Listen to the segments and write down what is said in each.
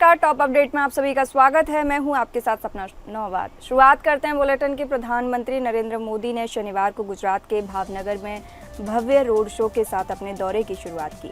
नमस्कार, top update में आप सभी का स्वागत है। मैं हूं आपके साथ सपना नौवाद। शुरुआत करते हैं बुलेटिन की। प्रधानमंत्री नरेंद्र मोदी ने शनिवार को गुजरात के भावनगर में भव्य रोड शो के साथ अपने दौरे की शुरुआत की।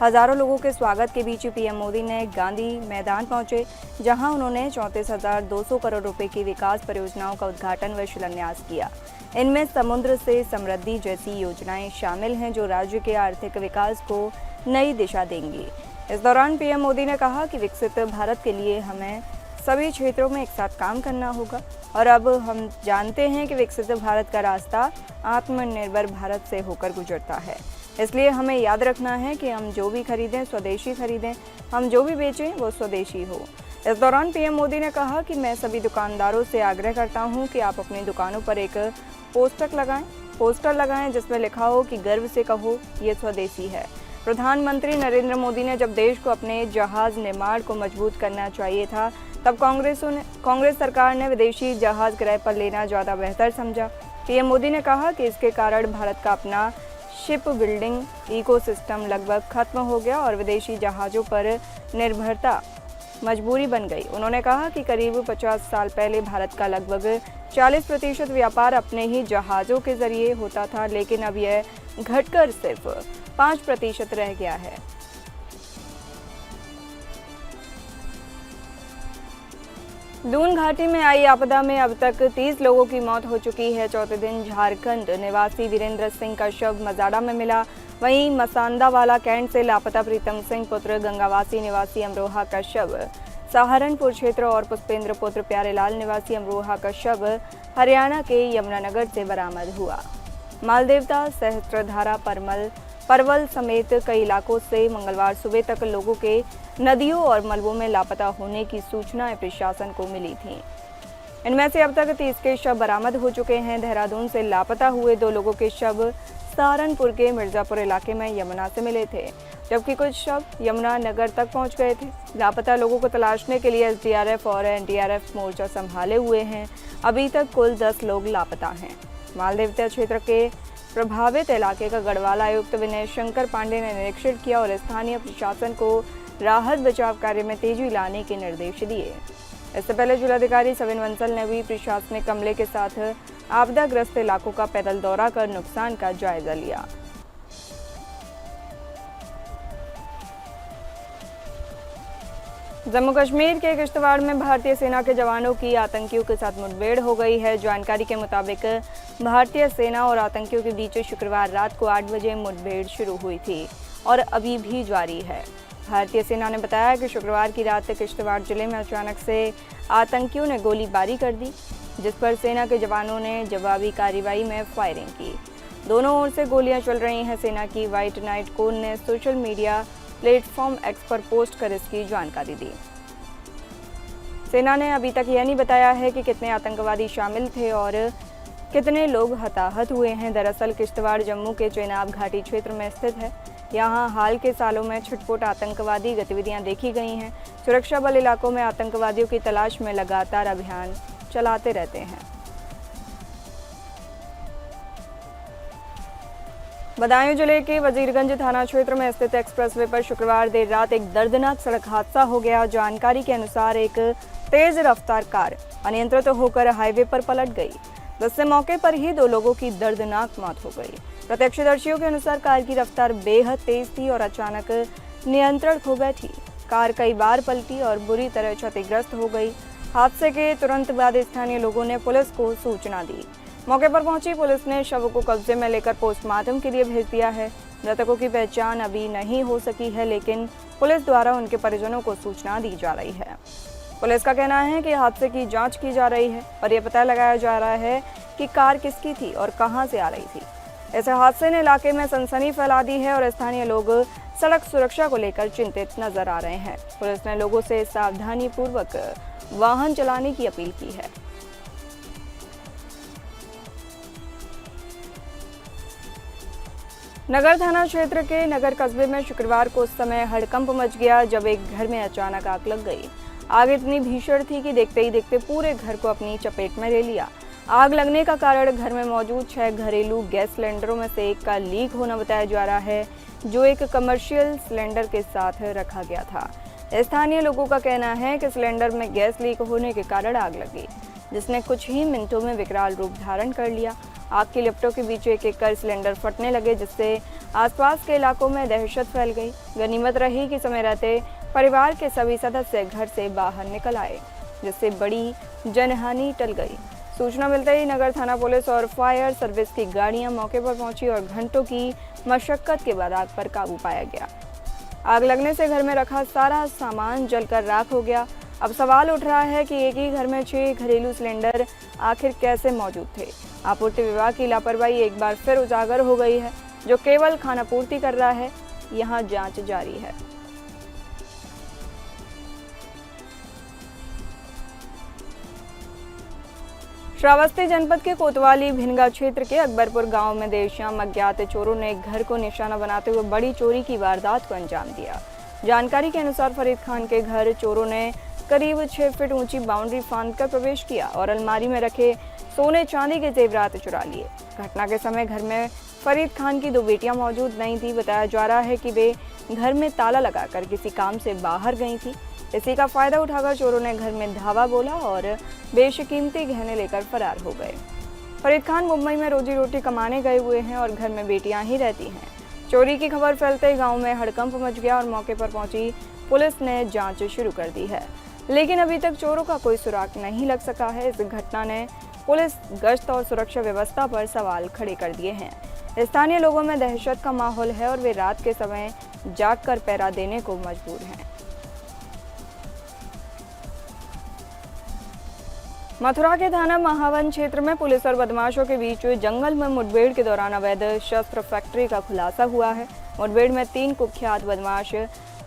हजारों लोगों के स्वागत के बीच पीएम मोदी ने गांधी मैदान पहुंचे, जहां उन्होंने 34,200 करोड़ रुपए की विकास परियोजनाओं का उद्घाटन व शिलान्यास किया। इनमें समुद्र से समृद्धि जैसी योजनाएं शामिल हैं, जो राज्य के आर्थिक विकास को नई दिशा देंगी। इस दौरान पीएम मोदी ने कहा कि विकसित भारत के लिए हमें सभी क्षेत्रों में एक साथ काम करना होगा और अब हम जानते हैं कि विकसित भारत का रास्ता आत्मनिर्भर भारत से होकर गुजरता है। इसलिए हमें याद रखना है कि हम जो भी खरीदें स्वदेशी खरीदें, हम जो भी बेचें वो स्वदेशी हो। इस दौरान पीएम मोदी ने कहा कि मैं सभी दुकानदारों से आग्रह करता हूं कि आप अपनी दुकानों पर एक पोस्टर लगाएं जिसमें लिखा हो कि गर्व से कहो ये स्वदेशी है। प्रधानमंत्री नरेंद्र मोदी ने जब देश को अपने जहाज निर्माण को मजबूत करना चाहिए था, तब कांग्रेस सरकार ने विदेशी जहाज किराए पर लेना ज़्यादा बेहतर समझा। पीएम मोदी ने कहा कि इसके कारण भारत का अपना शिप बिल्डिंग इकोसिस्टम लगभग खत्म हो गया और विदेशी जहाज़ों पर निर्भरता मजबूरी बन गई। उन्होंने कहा कि करीब 50 साल पहले भारत का लगभग 40% व्यापार अपने ही जहाज़ों के जरिए होता था, लेकिन अब यह घटकर सिर्फ 5% रह गया है। दून घाटी में आई आपदा में अब तक 30 लोगों की मौत हो चुकी है। चौथे दिन झारखंड निवासी वीरेंद्र सिंह का शव मजाड़ा में मिला। वहीं मसांदावाला कैंट से लापता प्रीतम सिंह पुत्र गंगावासी निवासी अमरोहा का शव सहारनपुर क्षेत्र और पुष्पेंद्र पुत्र प्यारेलाल निवासी अमरोहा का शव हरियाणा के यमुनानगर से बरामद हुआ। मालदेवता, सहस्त्रधारा, परवल समेत कई इलाकों से मंगलवार सुबह तक लोगों के नदियों और मलबों में लापता होने की सूचनाएं प्रशासन को मिली थीं। इनमें से अब तक 30 के शव बरामद हो चुके हैं। देहरादून से लापता हुए 2 लोगों के शव सहारनपुर के मिर्जापुर इलाके में यमुना से मिले थे, जबकि कुछ शव यमुना नगर तक पहुंच गए थे। लापता लोगों को तलाशने के लिए एसडीआरएफ और एनडीआरएफ मोर्चा संभाले हुए हैं। अभी तक कुल 10 लोग लापता हैं। मालदेवता क्षेत्र के प्रभावित इलाके का गढ़वाल आयुक्त विनय शंकर पांडे ने निरीक्षण किया और स्थानीय प्रशासन को राहत बचाव कार्य में तेजी लाने के निर्देश दिए। इससे पहले जिलाधिकारी सविन बंसल ने भी प्रशासनिक अमले के साथ आपदाग्रस्त इलाकों का पैदल दौरा कर नुकसान का जायजा लिया। जम्मू कश्मीर के किश्तवाड़ में भारतीय सेना के जवानों की आतंकियों के साथ मुठभेड़ हो गई है। जानकारी के मुताबिक भारतीय सेना और आतंकियों के बीच शुक्रवार रात को 8 बजे मुठभेड़ शुरू हुई थी और अभी भी जारी है। भारतीय सेना ने बताया कि शुक्रवार की रात किश्तवाड़ जिले में अचानक से आतंकियों ने गोलीबारी कर दी, जिस पर सेना के जवानों ने जवाबी कार्रवाई में फायरिंग की। दोनों ओर से गोलियां चल रही हैं। सेना की व्हाइट नाइट कोर ने सोशल मीडिया प्लेटफॉर्म एक्स पर पोस्ट कर इसकी जानकारी दी। सेना ने अभी तक यह नहीं बताया है कि कितने आतंकवादी शामिल थे और कितने लोग हताहत हुए हैं। दरअसल किश्तवाड़ जम्मू के चेनाब घाटी क्षेत्र में स्थित है। यहाँ हाल के सालों में छुटपुट आतंकवादी गतिविधियां देखी गई हैं। सुरक्षा बल इलाकों में आतंकवादियों की तलाश में लगातार अभियान चलाते रहते हैं। बदायूं जिले के वजीरगंज थाना क्षेत्र में स्थित एक्सप्रेसवे पर शुक्रवार देर रात एक दर्दनाक सड़क हादसा हो गया। जानकारी के अनुसार एक तेज रफ्तार कार अनियंत्रित होकर हाईवे पर पलट गई, जिससे मौके पर ही 2 लोगों की दर्दनाक मौत हो गई। प्रत्यक्षदर्शियों के अनुसार कार की रफ्तार बेहद तेज थी और अचानक नियंत्रण खो बैठी। कार कई बार पलटी और बुरी तरह क्षतिग्रस्त हो गई। हादसे के तुरंत बाद स्थानीय लोगों ने पुलिस को सूचना दी। मौके पर पहुंची पुलिस ने शव को कब्जे में लेकर पोस्टमार्टम के लिए भेज दिया है। मृतकों की पहचान अभी नहीं हो सकी है, लेकिन पुलिस द्वारा उनके परिजनों को सूचना दी जा रही है। पुलिस का कहना है कि हादसे की जांच की जा रही है और यह पता लगाया जा रहा है कि कार किसकी थी और कहां से आ रही थी। इस हादसे ने इलाके में सनसनी फैला दी है और स्थानीय लोग सड़क सुरक्षा को लेकर चिंतित नजर आ रहे हैं। पुलिस ने लोगों से सावधानीपूर्वक वाहन चलाने की अपील की है। नगर थाना क्षेत्र के नगर कस्बे में शुक्रवार को उस समय हड़कंप मच गया जब एक घर में अचानक आग लग गई। आग इतनी भीषण थी कि देखते ही देखते पूरे घर को अपनी चपेट में ले लिया। आग लगने का कारण घर में मौजूद 6 घरेलू गैस सिलेंडरों में से एक का लीक होना बताया जा रहा है, जो एक कमर्शियल सिलेंडर के साथ रखा गया था। स्थानीय लोगों का कहना है कि सिलेंडर में गैस लीक होने के कारण आग लगी, जिसने कुछ ही मिनटों में विकराल रूप धारण कर लिया। आग की लपटों के बीच एक एक कर सिलेंडर फटने लगे, जिससे आसपास के इलाकों में दहशत फैल गई। गनीमत रही कि समय रहते परिवार के सभी सदस्य घर से बाहर निकल आए, जिससे बड़ी जनहानि टल गई। सूचना मिलते ही नगर थाना पुलिस और फायर सर्विस की गाड़ियां मौके पर पहुंची और घंटों की मशक्कत के बाद आग पर काबू पाया गया। आग लगने से घर में रखा सारा सामान जलकर राख हो गया। अब सवाल उठ रहा है कि एक ही घर में 6 घरेलू सिलेंडर आखिर कैसे मौजूद थे। आपूर्ति विभाग की लापरवाही एक बार फिर उजागर हो गई है, जो केवल खानापूर्ति कर रहा है। यहाँ जांच जारी है। श्रावस्ती जनपद के कोतवाली भिनगा क्षेत्र के अकबरपुर गांव में देर शाम अज्ञात चोरों ने एक घर को निशाना बनाते हुए बड़ी चोरी की वारदात को अंजाम दिया। जानकारी के अनुसार फरीद खान के घर चोरों ने करीब 6 फीट ऊंची बाउंड्री फांदकर प्रवेश किया और अलमारी में रखे सोने चांदी के जेवरात चुरा लिए। घटना के समय घर में फरीद खान की 2 बेटियां मौजूद नहीं थी। बताया जा रहा है कि वे घर में ताला लगाकर किसी काम से बाहर गई थी। इसी का फायदा उठाकर चोरों ने घर में धावा बोला और बेशकीमती गहने लेकर फरार हो गए। फरीद खान मुंबई में रोजी रोटी कमाने गए हुए हैं और घर में बेटियां ही रहती हैं। चोरी की खबर फैलते ही गांव में हड़कंप मच गया और मौके पर पहुंची पुलिस ने जांच शुरू कर दी है, लेकिन अभी तक चोरों का कोई सुराग नहीं लग सका है। इस घटना ने पुलिस गश्त और सुरक्षा व्यवस्था पर सवाल खड़े कर दिए हैं। स्थानीय लोगों में दहशत का माहौल है और वे रात के समय जागकर पहरा देने को मजबूर हैं। मथुरा के थाना महावन क्षेत्र में पुलिस और बदमाशों के बीच जंगल में मुठभेड़ के दौरान अवैध शस्त्र फैक्ट्री का खुलासा हुआ है। मुठभेड़ में 3 कुख्यात बदमाश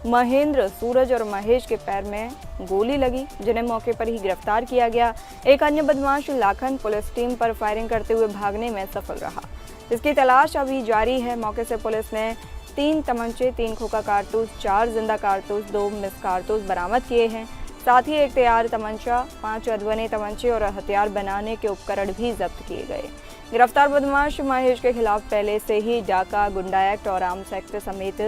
महेंद्र, सूरज और महेश के पैर में गोली लगी, जिन्हें मौके पर ही गिरफ्तार किया गया। एक अन्य बदमाश लाखन पुलिस टीम पर फायरिंग करते हुए भागने में सफल रहा, जिसकी तलाश अभी जारी है। मौके से पुलिस ने 3 तमंचे, 3 खोखा कारतूस, 4 जिंदा कारतूस, 2 मिस कारतूस बरामद किए हैं। साथ ही एक तैयार तमंचा, 5 अधवने तमंचे और हथियार बनाने के उपकरण भी जब्त किए गए। गिरफ्तार बदमाश महेश के खिलाफ पहले से ही डाका, गुंडा एक्ट और आर्म्स एक्ट समेत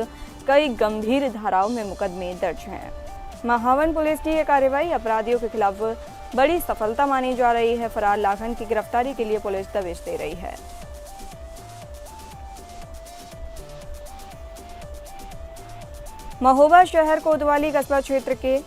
कई गंभीर धाराओं में मुकदमे दर्ज हैं। महावन पुलिस की यह कार्रवाई अपराधियों के खिलाफ बड़ी सफलता मानी जा रही है। फरार लाखन की गिरफ्तारी के लिए पुलिस दबिश दे रही है। महोबा शहर कोतवाली कस्बा क्षेत्र के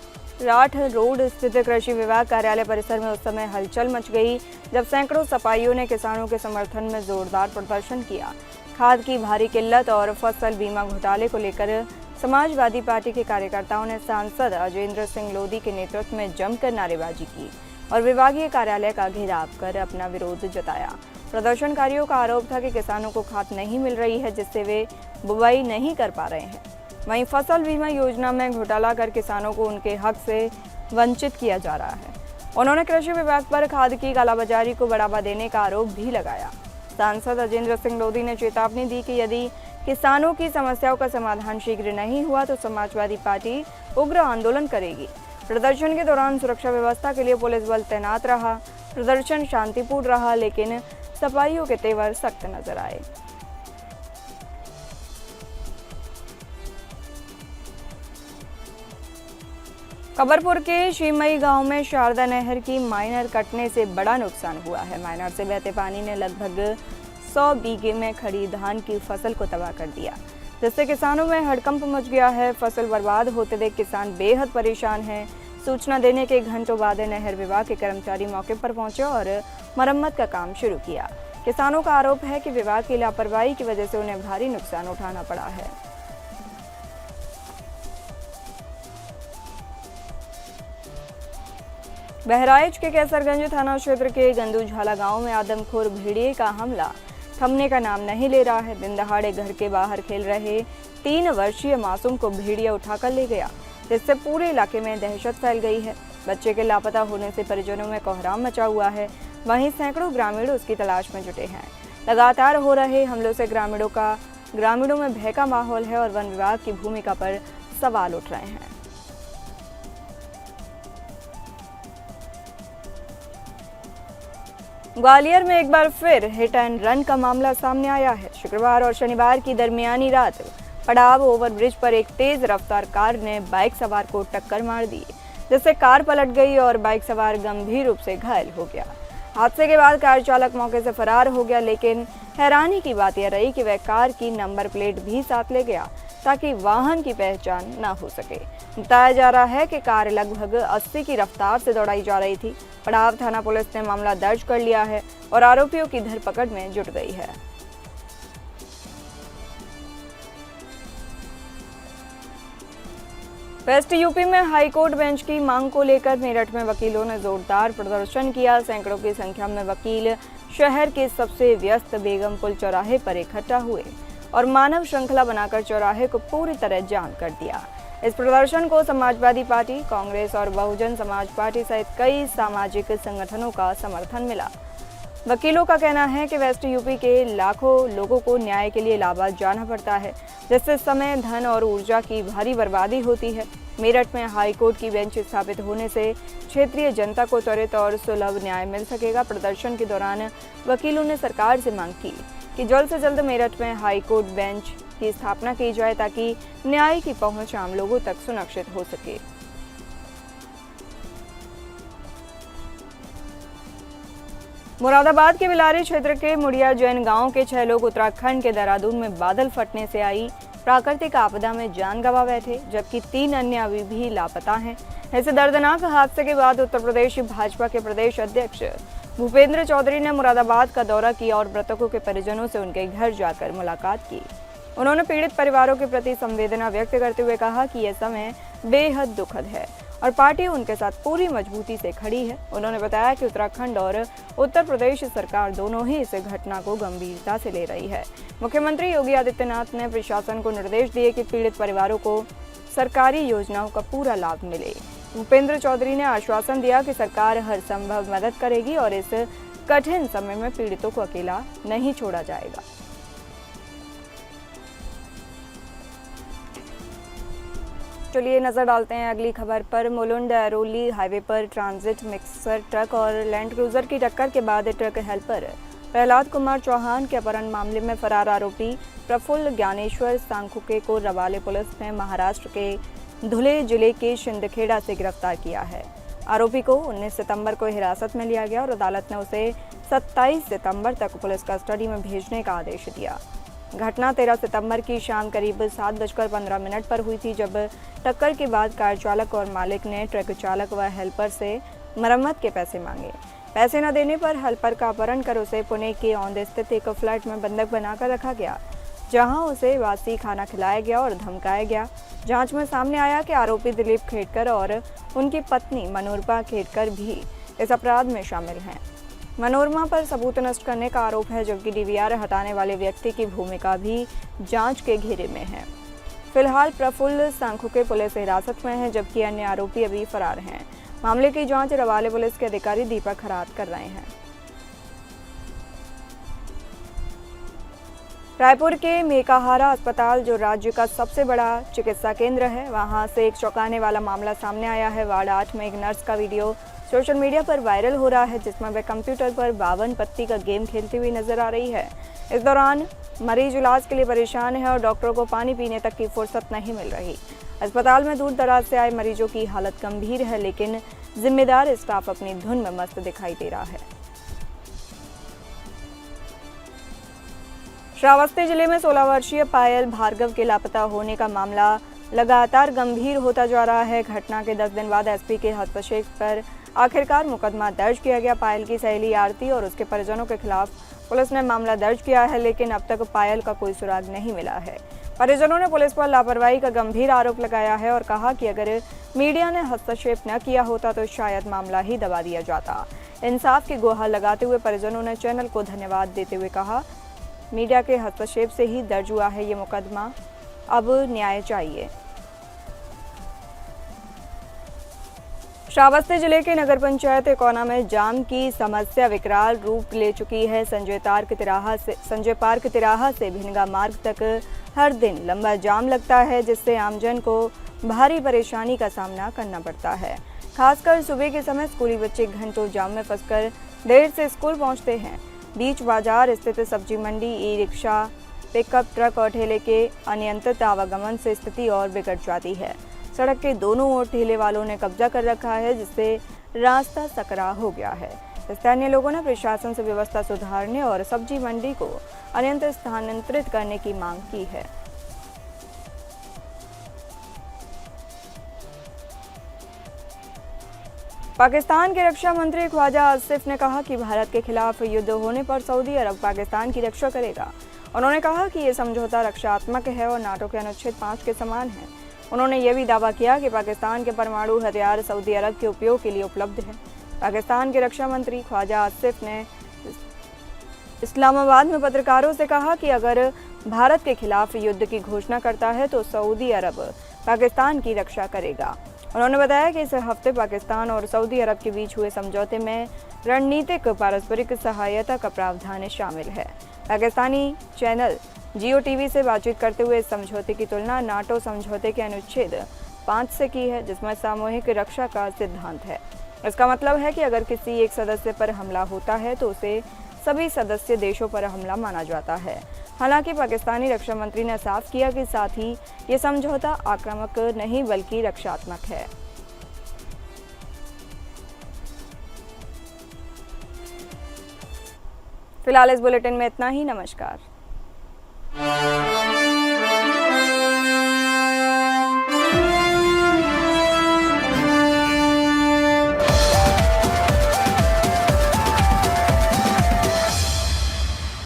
राठ रोड स्थित कृषि विभाग कार्यालय परिसर में उस समय हलचल मच गई जब सैकड़ों सफाइयों ने किसानों के समर्थन में जोरदार प्रदर्शन किया। खाद की भारी किल्लत और फसल बीमा घोटाले को लेकर समाजवादी पार्टी के कार्यकर्ताओं ने सांसद अजेंद्र सिंह लोधी के नेतृत्व में जमकर नारेबाजी की और विभागीय कार्यालय का घेराव कर अपना विरोध जताया। प्रदर्शनकारियों का आरोप था कि किसानों को खाद नहीं मिल रही है, जिससे वे बुवाई नहीं कर पा रहे हैं। वहीं फसल बीमा योजना में घोटाला कर किसानों को उनके हक से वंचित किया जा रहा है। उन्होंने कृषि विभाग पर खाद की कालाबाजारी को बढ़ावा देने का आरोप भी लगाया। सांसद अजेंद्र सिंह लोधी ने चेतावनी दी कि यदि किसानों की समस्याओं का समाधान शीघ्र नहीं हुआ तो समाजवादी पार्टी उग्र आंदोलन करेगी। प्रदर्शन के दौरान सुरक्षा व्यवस्था के लिए पुलिस बल तैनात रहा। प्रदर्शन शांतिपूर्ण रहा, लेकिन सफाइयों के तेवर सख्त नजर आए। कबरपुर के शिवमई गांव में शारदा नहर की माइनर कटने से बड़ा नुकसान हुआ है। माइनर से बहते पानी ने लगभग 100 बीघे में खड़ी धान की फसल को तबाह कर दिया, जिससे किसानों में हड़कंप मच गया है। फसल बर्बाद होते देख किसान बेहद परेशान हैं। सूचना देने के घंटों बाद नहर विभाग के कर्मचारी मौके पर पहुंचे और मरम्मत का काम शुरू किया। किसानों का आरोप है कि विभाग की लापरवाही की वजह से उन्हें भारी नुकसान उठाना पड़ा है। बहराइच के कैसरगंज थाना क्षेत्र के गंदूझाला गांव में आदमखोर भेड़िए का हमला थमने का नाम नहीं ले रहा है। दिन दहाड़े घर के बाहर खेल रहे 3 वर्षीय मासूम को भेड़िया उठाकर ले गया, जिससे पूरे इलाके में दहशत फैल गई है। बच्चे के लापता होने से परिजनों में कोहराम मचा हुआ है। वहीं सैकड़ों ग्रामीण उसकी तलाश में जुटे हैं। लगातार हो रहे हमलों से ग्रामीणों में भय का माहौल है और वन विभाग की भूमिका पर सवाल उठ रहे हैं। ग्वालियर में एक बार फिर हिट एंड रन का मामला सामने आया है। शुक्रवार और शनिवार की दरमियानी रात पड़ाव ओवरब्रिज पर एक तेज रफ्तार कार ने बाइक सवार को टक्कर मार दी, जिससे कार पलट गई और बाइक सवार गंभीर रूप से घायल हो गया। हादसे के बाद कार चालक मौके से फरार हो गया, लेकिन हैरानी की बात यह रही कि वह कार की नंबर प्लेट भी साथ ले गया ताकि वाहन की पहचान न हो सके। बताया जा रहा है कि कार लगभग 80 की रफ्तार से दौड़ाई जा रही थी। पड़ाव थाना पुलिस ने मामला दर्ज कर लिया है और आरोपियों की धरपकड़ में जुट गई है। वेस्ट यूपी में हाईकोर्ट बेंच की मांग को लेकर मेरठ में वकीलों ने जोरदार प्रदर्शन किया। सैकड़ों की संख्या में वकील शहर के सबसे व्यस्त बेगमपुल चौराहे पर इकट्ठा हुए और मानव श्रृंखला बनाकर चौराहे को पूरी तरह जाम कर दिया। इस प्रदर्शन को समाजवादी पार्टी, कांग्रेस और बहुजन समाज पार्टी सहित कई सामाजिक संगठनों का समर्थन मिला। वकीलों का कहना है कि वेस्ट यूपी के लाखों लोगों को न्याय के लिए इलाहाबाद जाना पड़ता है, जिससे समय, धन और ऊर्जा की भारी बर्बादी होती है। मेरठ में हाईकोर्ट की बेंच स्थापित होने से क्षेत्रीय जनता को त्वरित और सुलभ न्याय मिल सकेगा। प्रदर्शन के दौरान वकीलों ने सरकार से मांग की कि जल्द से जल्द मेरठ में हाईकोर्ट बेंच की स्थापना की जाए ताकि न्याय की पहुंच आम लोगों तक सुनिश्चित हो सके। मुरादाबाद के बिलारी क्षेत्र के मुड़िया जैन गांव के 6 लोग उत्तराखंड के देहरादून में बादल फटने से आई प्राकृतिक आपदा में जान गंवा बैठे, जबकि 3 अन्य अभी भी लापता हैं। ऐसे दर्दनाक हादसे के बाद उत्तर प्रदेश भाजपा के प्रदेश अध्यक्ष भूपेंद्र चौधरी ने मुरादाबाद का दौरा किया और मृतकों के परिजनों से उनके घर जाकर मुलाकात की। उन्होंने पीड़ित परिवारों के प्रति संवेदना व्यक्त करते हुए कहा कि यह समय बेहद दुखद है और पार्टी उनके साथ पूरी मजबूती से खड़ी है। उन्होंने बताया कि उत्तराखंड और उत्तर प्रदेश सरकार दोनों ही इस घटना को गंभीरता से ले रही है। मुख्यमंत्री योगी आदित्यनाथ ने प्रशासन को निर्देश दिए कि पीड़ित परिवारों को सरकारी योजनाओं का पूरा लाभ मिले। भूपेंद्र चौधरी ने आश्वासन दिया कि सरकार हर संभव मदद करेगी और इस कठिन समय में पीड़ितों को अकेला नहीं छोड़ा जाएगा। चलिए नजर डालते हैं अगली खबर पर। मुलुंड अरोली हाईवे पर ट्रांजिट मिक्सर ट्रक और लैंड क्रूजर की टक्कर के बाद ट्रक हेल्पर प्रहलाद कुमार चौहान के अपहरण मामले में फरार आरोपी प्रफुल्ल ज्ञानेश्वर सांखुके को रवाले पुलिस ने महाराष्ट्र के धुले जिले के शिंदखेड़ा से गिरफ्तार किया है। आरोपी को 19 सितंबर को हिरासत में लिया गया और अदालत ने उसे 27 सितंबर तक पुलिस कस्टडी में भेजने का आदेश दिया। घटना 13 सितंबर की शाम करीब 7:15 पर हुई थी, जब टक्कर के बाद कार चालक और मालिक ने ट्रक चालक व हेल्पर से मरम्मत के पैसे मांगे। पैसे न देने पर हेल्पर का अपहरण कर उसे पुणे के औंध स्थित एक फ्लैट में बंधक बनाकर रखा गया, जहां उसे वासी खाना खिलाया गया और धमकाया गया। जांच में सामने आया कि आरोपी दिलीप खेड़कर और उनकी पत्नी मनोरमा खेड़कर भी इस अपराध में शामिल हैं। मनोरमा पर सबूत नष्ट करने का आरोप है, जबकि डीवीआर हटाने वाले व्यक्ति की भूमिका भी जांच के घेरे में है। फिलहाल प्रफुल्ल सांखुके पुलिस हिरासत में है, जबकि अन्य आरोपी अभी फरार हैं। मामले की जांच रवाले पुलिस के अधिकारी दीपक खरात कर रहे हैं। रायपुर के मेकाहारा अस्पताल, जो राज्य का सबसे बड़ा चिकित्सा केंद्र है, वहां से एक चौंकाने वाला मामला सामने आया है। वार्ड 8 में एक नर्स का वीडियो सोशल मीडिया पर वायरल हो रहा है, जिसमें वह कंप्यूटर पर 52 पत्ती का गेम खेलती हुई नजर आ रही है। इस दौरान मरीज इलाज के लिए परेशान है और डॉक्टरों को पानी पीने तक की फुर्सत नहीं मिल रही। अस्पताल में दूर दराज से आए मरीजों की हालत गंभीर है, लेकिन जिम्मेदार स्टाफ अपनी धुन में मस्त दिखाई दे रहा है। श्रावस्ती जिले में 16 वर्षीय पायल भार्गव के लापता होने का मामला लगातार गंभीर होता जा रहा है। घटना के 10 दिन बाद एसपी के हस्तक्षेप पर आखिरकार मुकदमा दर्ज किया गया। पायल की सहेली आरती और उसके परिजनों के खिलाफ पुलिस ने मामला दर्ज किया है, लेकिन अब तक पायल का कोई सुराग नहीं मिला है। परिजनों ने पुलिस पर लापरवाही का गंभीर आरोप लगाया है और कहा कि अगर मीडिया ने हस्तक्षेप न किया होता तो शायद मामला ही दबा दिया जाता। इंसाफ की गुहार लगाते हुए परिजनों ने चैनल को धन्यवाद देते हुए कहा, मीडिया के हस्तक्षेप से ही दर्ज हुआ है ये मुकदमा, अब न्याय चाहिए। श्रावस्ती जिले के नगर पंचायत एकोना में जाम की समस्या विकराल रूप ले चुकी है। संजय पार्क तिराहा से भिनगा मार्ग तक हर दिन लंबा जाम लगता है, जिससे आमजन को भारी परेशानी का सामना करना पड़ता है। खासकर सुबह के समय स्कूली बच्चे घंटों जाम में फंसकर देर से स्कूल पहुंचते हैं। बीच बाजार स्थित सब्जी मंडी, ई रिक्शा पिकअप ट्रक और ठेले के अनियंत्रित आवागमन से स्थिति और बिगड़ जाती है। सड़क के दोनों ओर ठेले वालों ने कब्जा कर रखा है, जिससे रास्ता सकरा हो गया है। स्थानीय लोगों ने प्रशासन से व्यवस्था सुधारने और सब्जी मंडी को अन्यत्र स्थानांतरित करने की मांग की है। पाकिस्तान के रक्षा मंत्री ख्वाजा आसिफ ने कहा कि भारत के खिलाफ युद्ध होने पर सऊदी अरब पाकिस्तान की रक्षा करेगा। उन्होंने कहा कि ये समझौता रक्षात्मक है और नाटो के अनुच्छेद 5 के समान है। उन्होंने ये भी दावा किया कि पाकिस्तान के परमाणु हथियार सऊदी अरब के उपयोग के लिए उपलब्ध है। पाकिस्तान के रक्षा मंत्री ख्वाजा आसिफ ने इस्लामाबाद में पत्रकारों से कहा कि अगर भारत के खिलाफ युद्ध की घोषणा करता है तो सऊदी अरब पाकिस्तान की रक्षा करेगा। उन्होंने बताया कि इस हफ्ते पाकिस्तान और सऊदी अरब के बीच हुए समझौते में रणनीतिक पारस्परिक सहायता का प्रावधान शामिल है। पाकिस्तानी चैनल जियो टीवी से बातचीत करते हुए इस समझौते की तुलना नाटो समझौते के अनुच्छेद 5 से की है, जिसमें सामूहिक रक्षा का सिद्धांत है। इसका मतलब है कि अगर किसी एक सदस्य पर हमला होता है तो उसे सभी सदस्य देशों पर हमला माना जाता है। हालांकि पाकिस्तानी रक्षा मंत्री ने साफ किया कि साथ ही ये समझौता आक्रामक नहीं बल्कि रक्षात्मक है। फिलहाल इस बुलेटिन में इतना ही। नमस्कार।